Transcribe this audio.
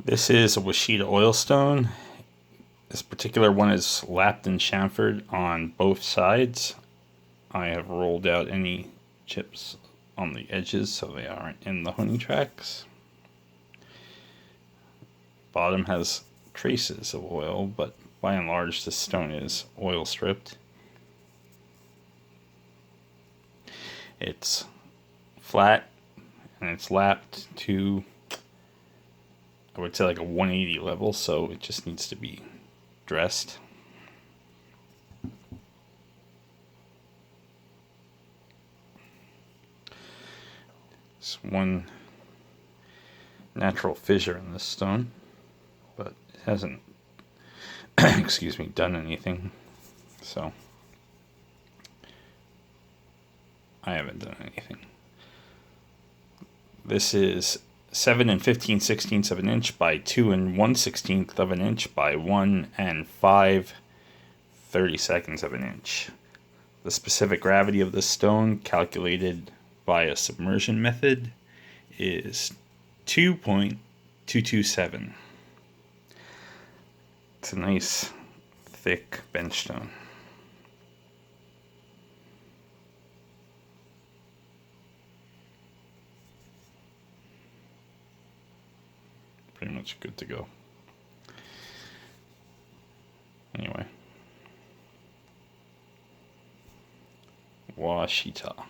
This is a Washita Oilstone. This particular one is lapped and chamfered on both sides. I have rolled out any chips on the edges so they aren't in the honing tracks. Bottom has traces of oil, but by and large this stone is oil stripped. It's flat and it's lapped to, I would say, like a 180 level, so it just needs to be dressed. There's one natural fissure in this stone, but it hasn't excuse me, done anything, so I haven't done anything. This is 7 15/16 of an inch by 2 1/16 of an inch by 1 5/32 of an inch. The specific gravity of this stone, calculated via submersion method, is 2.227. It's a nice, thick bench stone. Pretty much good to go. Anyway. Washita.